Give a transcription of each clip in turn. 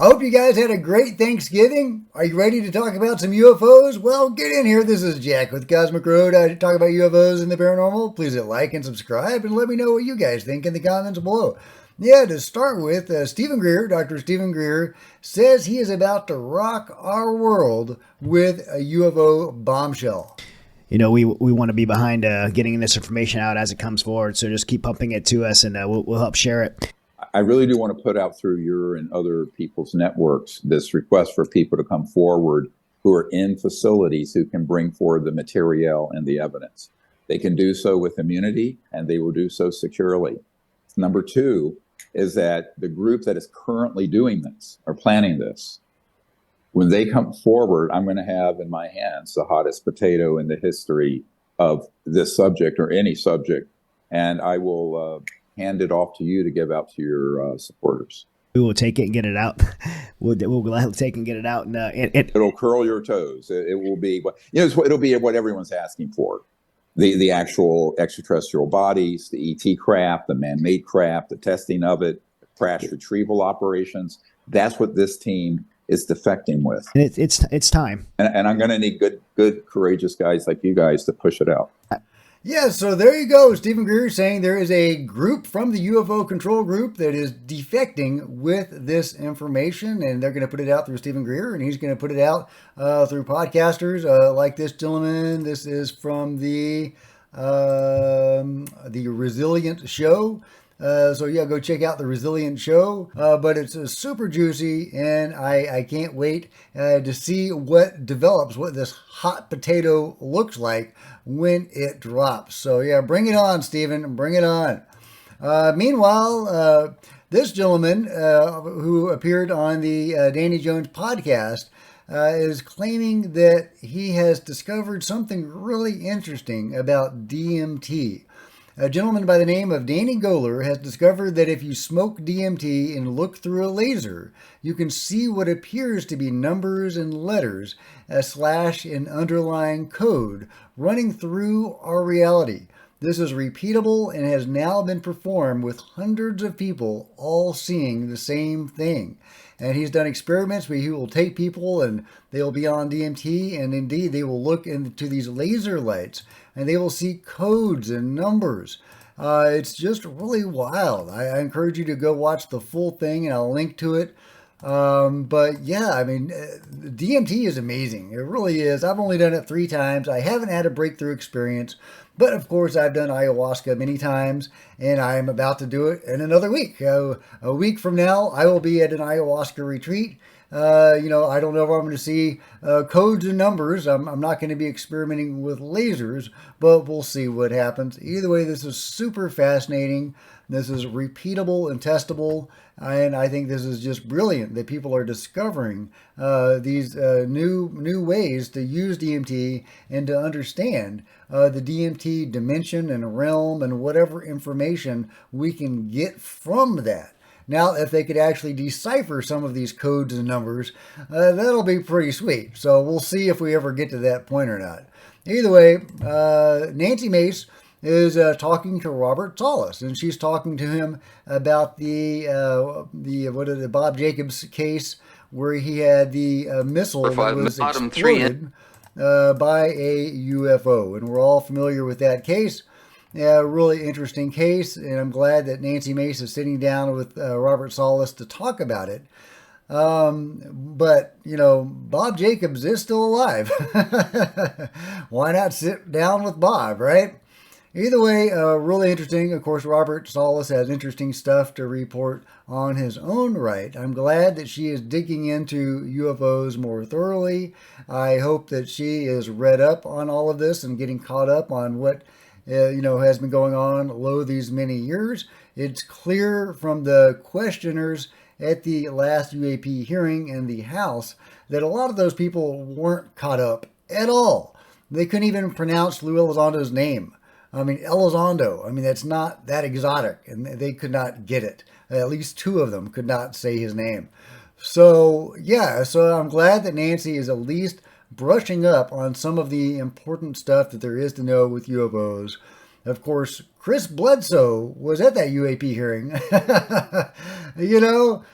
Hope you guys had a great Thanksgiving. Are you ready to talk about some UFOs? Well, get in here. This is Jack with Cosmic Road. I talk about UFOs and the paranormal. Please hit like and subscribe and let me know what you guys think in the comments below. Yeah, to start with, Stephen Greer, Dr. Stephen Greer, says he is about to rock our world with a UFO bombshell. You know, we want to be behind getting this information out as it comes forward. So just keep pumping it to us and we'll help share it. I really do want to put out through your and other people's networks this request for people to come forward who are in facilities who can bring forward the material and the evidence. They can do so with immunity and they will do so securely. Number two is that the group that is currently doing this or planning this, when they come forward, I'm going to have in my hands the hottest potato in the history of this subject or any subject, and I will hand it off to you to give out to your supporters. We will take it and get it out. We'll gladly take and get it out, and it'll curl your toes. It will be it'll be what everyone's asking for. The actual extraterrestrial bodies, the ET craft, the man-made craft, the testing of it, the crash retrieval operations. That's what this team is defecting with. And it's time. And I'm going to need good, courageous guys like you guys to push it out. Yeah, so there you go. Stephen Greer saying there is a group from the UFO control group that is defecting with this information, and they're going to put it out through Stephen Greer, and he's going to put it out through podcasters like this gentleman. This is from the Resilient Show. So yeah, go check out the Resilient Show. But it's super juicy, and I can't wait to see what develops, what this hot potato looks like when it drops. So yeah, bring it on, Stephen, bring it on. Meanwhile, this gentleman who appeared on the Danny Jones podcast is claiming that he has discovered something really interesting about DMT. A gentleman by the name of Danny Goler has discovered that if you smoke DMT and look through a laser, you can see what appears to be numbers and letters, a slash and underlying code running through our reality. This is repeatable and has now been performed with hundreds of people all seeing the same thing. And he's done experiments where he will take people and they'll be on DMT, and indeed they will look into these laser lights and they will see codes and numbers. It's just really wild. I encourage you to go watch the full thing, and I'll link to it. But yeah, I mean, DMT is amazing. It really is. I've only done it 3 times. I haven't had a breakthrough experience, but of course I've done ayahuasca many times, and I'm about to do it in another week. A week from now, I will be at an ayahuasca retreat. I don't know if I'm going to see codes and numbers. I'm not going to be experimenting with lasers, but we'll see what happens. Either way, this is super fascinating. This is repeatable and testable, and I think this is just brilliant that people are discovering these new ways to use DMT and to understand the DMT dimension and realm and whatever information we can get from that. Now, if they could actually decipher some of these codes and numbers, that'll be pretty sweet. So we'll see if we ever get to that point or not. Either way, Nancy Mace is talking to Robert Salas, and she's talking to him about the Bob Jacobs case, where he had the missile that was exploded by a UFO, and we're all familiar with that case. Yeah, really interesting case, and I'm glad that Nancy Mace is sitting down with Robert Salas to talk about it. But, Bob Jacobs is still alive. Why not sit down with Bob, right? Either way, really interesting. Of course, Robert Salas has interesting stuff to report on his own right. I'm glad that she is digging into UFOs more thoroughly. I hope that she is read up on all of this and getting caught up on what has been going on these many years. It's clear from the questioners at the last UAP hearing in the House that a lot of those people weren't caught up at all. They couldn't even pronounce Lou Elizondo's name. I mean, Elizondo, that's not that exotic, and they could not get it. At least 2 of them could not say his name. So, yeah, I'm glad that Nancy is at least brushing up on some of the important stuff that there is to know with UFOs. Of course, Chris Bledsoe was at that UAP hearing. You know,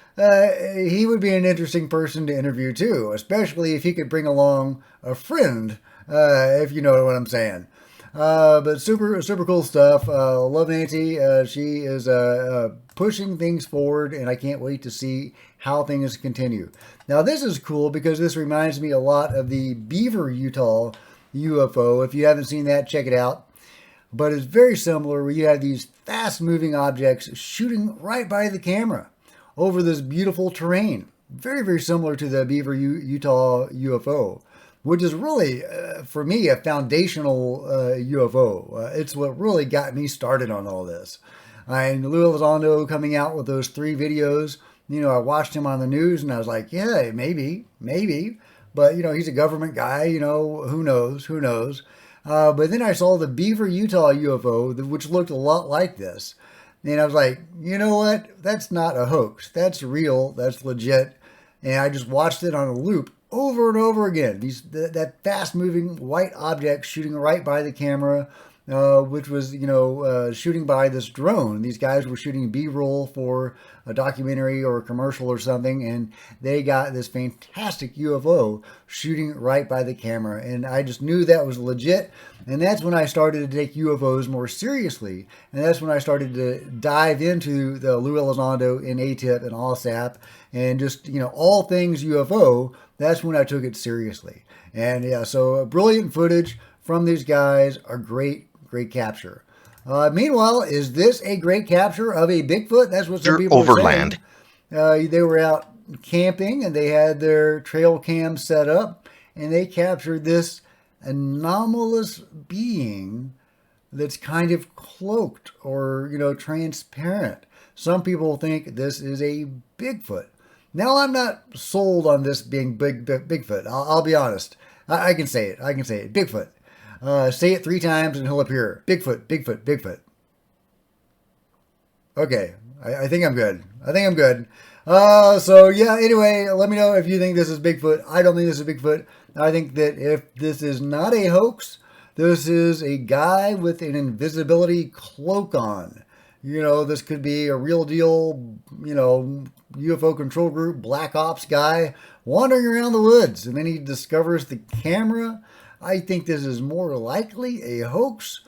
he would be an interesting person to interview too, especially if he could bring along a friend, if you know what I'm saying. But super cool stuff. Love Nancy. She is pushing things forward, and I can't wait to see how things continue. Now, this is cool because this reminds me a lot of the Beaver, Utah UFO. If you haven't seen that, check it out. But it's very similar where you have these fast-moving objects shooting right by the camera over this beautiful terrain. Very similar to the Beaver, Utah UFO, which is really, for me, a foundational UFO. It's what really got me started on all this. And Lou Elizondo coming out with those 3 videos, you know, I watched him on the news and I was like, yeah, maybe. But, you know, he's a government guy, you know, who knows. But then I saw the Beaver, Utah UFO, which looked a lot like this. And I was like, you know what? That's not a hoax. That's real. That's legit. And I just watched it on a loop over and over again. That fast-moving white object shooting right by the camera, which was, you know, shooting by this drone. These guys were shooting B-roll for a documentary or a commercial or something, and they got this fantastic UFO shooting right by the camera. And I just knew that was legit. And that's when I started to take UFOs more seriously. And that's when I started to dive into the Lou Elizondo and ATIP and OSAP and just, you know, all things UFO. That's when I took it seriously. And yeah, so brilliant footage from these guys, a great capture. Meanwhile, is this a great capture of a Bigfoot? That's what some people overland. are saying. They were out camping and they had their trail cam set up and they captured this anomalous being that's kind of cloaked or, you know, transparent. Some people think this is a Bigfoot. Now, I'm not sold on this being Bigfoot. I'll be honest. I can say it. Bigfoot. Say it 3 times and he'll appear. Bigfoot. Okay. I think I'm good. So yeah, anyway, let me know if you think this is Bigfoot. I don't think this is Bigfoot. I think that if this is not a hoax, this is a guy with an invisibility cloak on. You know, this could be a real deal, you know, UFO control group, black ops guy wandering around the woods. And then he discovers the camera. I think this is more likely a hoax.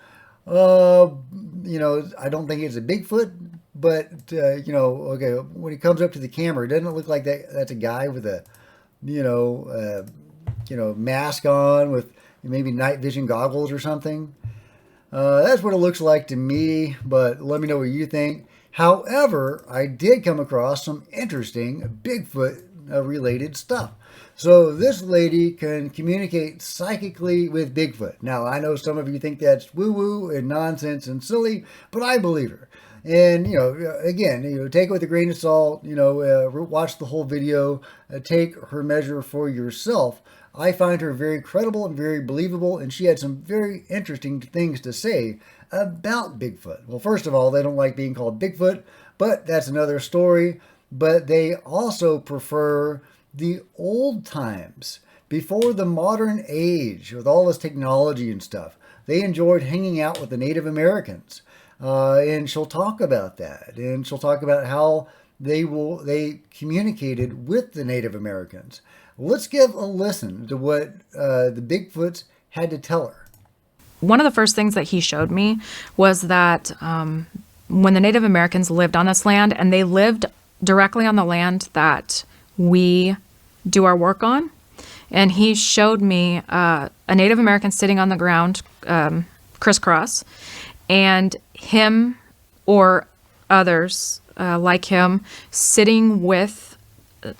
You know, I don't think it's a Bigfoot, but, you know, okay, when he comes up to the camera, doesn't it look like that's a guy with a, you know, mask on with maybe night vision goggles or something? That's what it looks like to me, but let me know what you think. However, I did come across some interesting Bigfoot related stuff. So this lady can communicate psychically with Bigfoot. Now, I know some of you think that's woo-woo and nonsense and silly, but I believe her. And, you know, again, you know, take it with a grain of salt, you know, watch the whole video, take her measure for yourself. I find her very credible and very believable, and she had some very interesting things to say about Bigfoot. Well, first of all, they don't like being called Bigfoot, but that's another story. But they also prefer the old times, before the modern age, with all this technology and stuff. They enjoyed hanging out with the Native Americans. And she'll talk about that. And she'll talk about how they communicated with the Native Americans. Let's give a listen to what the Bigfoots had to tell her. One of the first things that he showed me was that when the Native Americans lived on this land, and they lived directly on the land that we do our work on, and he showed me a Native American sitting on the ground crisscross, and him or others like him sitting with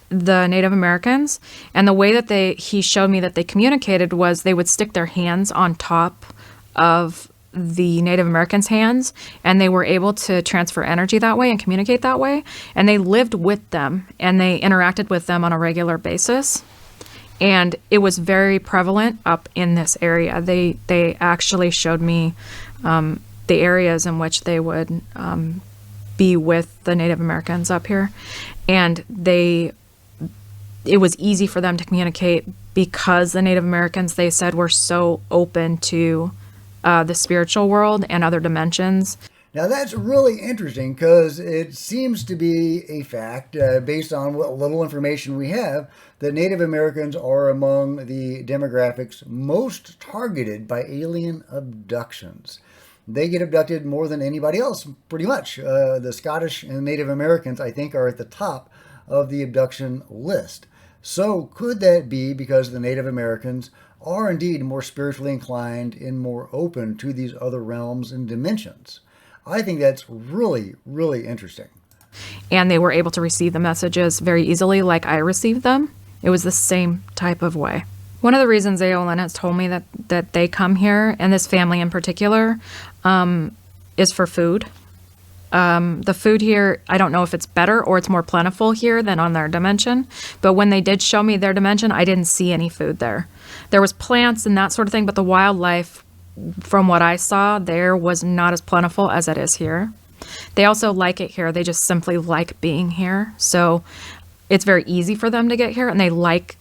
the Native Americans. And the way that he showed me that they communicated was they would stick their hands on top of the Native Americans' hands, and they were able to transfer energy that way and communicate that way. And they lived with them and they interacted with them on a regular basis. And it was very prevalent up in this area. They actually showed me the areas in which they would be with the Native Americans up here. And it was easy for them to communicate because the Native Americans, they said, were so open to the spiritual world and other dimensions. Now that's really interesting because it seems to be a fact, based on what little information we have, that Native Americans are among the demographics most targeted by alien abductions. They get abducted more than anybody else, pretty much. The Scottish and Native Americans, I think, are at the top of the abduction list. So could that be because the Native Americans are indeed more spiritually inclined and more open to these other realms and dimensions? I think that's really, really interesting. And they were able to receive the messages very easily, like I received them. It was the same type of way. One of the reasons Aolin has told me that they come here, and this family in particular, is for food. The food here, I don't know if it's better or it's more plentiful here than on their dimension, but when they did show me their dimension, I didn't see any food there. There was plants and that sort of thing, but the wildlife, from what I saw, there was not as plentiful as it is here. They also like it here. They just simply like being here. So it's very easy for them to get here, and they like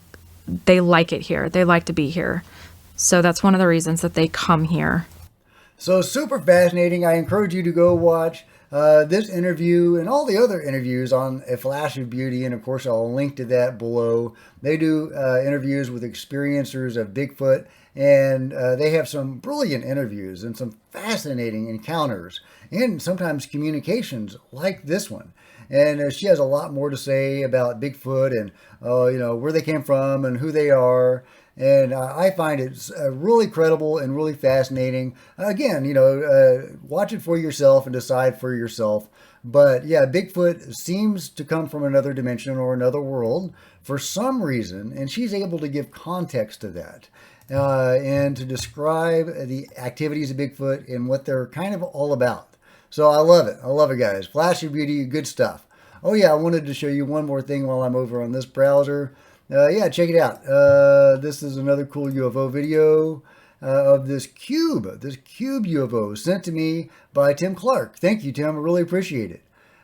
it here. They like to be here. So that's one of the reasons that they come here. So super fascinating. I encourage you to go watch this interview and all the other interviews on A Flash of Beauty, and of course I'll link to that below. They do interviews with experiencers of Bigfoot, and they have some brilliant interviews and some fascinating encounters and sometimes communications like this one. And she has a lot more to say about Bigfoot and where they came from and who they are. And I find it really credible and really fascinating. Again, watch it for yourself and decide for yourself. But yeah, Bigfoot seems to come from another dimension or another world for some reason, and she's able to give context to that and to describe the activities of Bigfoot and what they're kind of all about. So I love it. I love it, guys. Flash of Beauty, good stuff. Oh yeah, I wanted to show you one more thing while I'm over on this browser. Yeah, check it out. This is another cool UFO video of this cube UFO sent to me by Tim Clark. Thank you, Tim. I really appreciate it.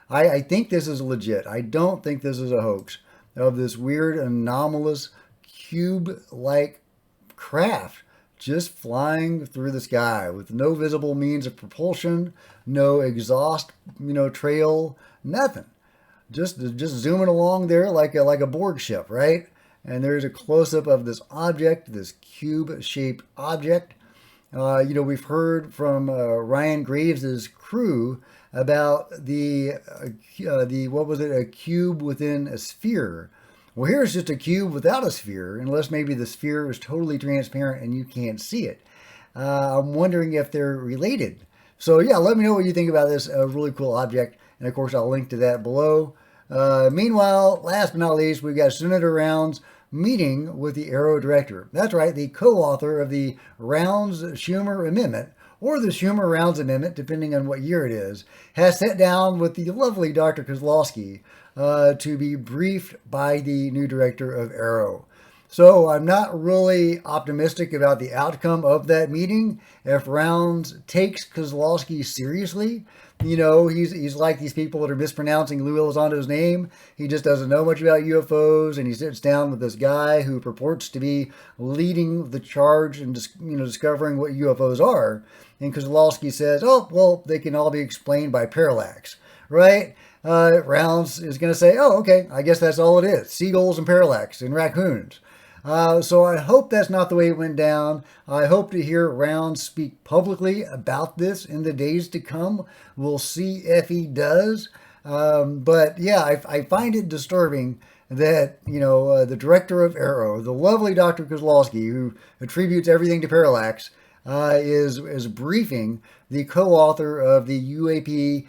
I think this is legit. I don't think this is a hoax of this weird, anomalous, cube-like craft just flying through the sky with no visible means of propulsion, no exhaust, trail, nothing. Just zooming along there like a Borg ship, right? And there's a close-up of this object, this cube-shaped object. We've heard from Ryan Graves' crew about the what was it? A cube within a sphere. Well, here's just a cube without a sphere, unless maybe the sphere is totally transparent and you can't see it. I'm wondering if they're related. So yeah, let me know what you think about this really cool object, and of course I'll link to that below. Meanwhile, last but not least, we've got Senator Rounds meeting with the Arrow director. That's right, the co-author of the Rounds-Schumer Amendment, or the Schumer-Rounds Amendment, depending on what year it is, has sat down with the lovely Dr. Kozlowski to be briefed by the new director of Arrow. So I'm not really optimistic about the outcome of that meeting. If Rounds takes Kozlowski seriously, he's like these people that are mispronouncing Lou Elizondo's name. He just doesn't know much about UFOs, and he sits down with this guy who purports to be leading the charge and discovering what UFOs are. And Kozlowski says, "Oh, well, they can all be explained by parallax," right? Rounds is going to say, "Oh, okay, I guess that's all it is: seagulls and parallax and raccoons." So I hope that's not the way it went down. I hope to hear Rounds speak publicly about this in the days to come. We'll see if he does. But yeah, I find it disturbing that, the director of Arrow, the lovely Dr. Kozlowski, who attributes everything to parallax, is briefing the co-author of the UAP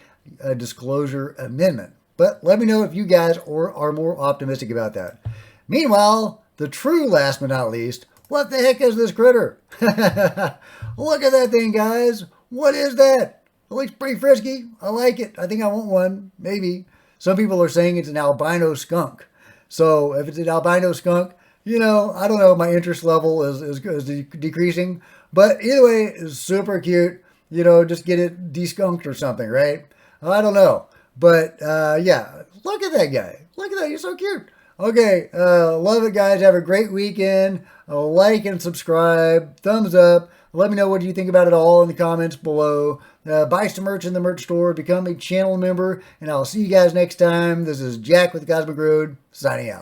Disclosure Amendment. But let me know if you guys are more optimistic about that. Meanwhile, the true last but not least, what the heck is this critter? Look at that thing, guys. What is that? It looks pretty frisky. I like it. I think I want one. Maybe. Some people are saying it's an albino skunk. So if it's an albino skunk, I don't know. My interest level is decreasing. But either way, it's super cute. Just get it deskunked or something, right? I don't know. But yeah, look at that guy. Look at that. He's so cute. Okay, love it, guys. Have a great weekend. Like and subscribe. Thumbs up. Let me know what you think about it all in the comments below. Buy some merch in the merch store, become a channel member, and I'll see you guys next time. This is Jack with the Cosmic Road, signing out.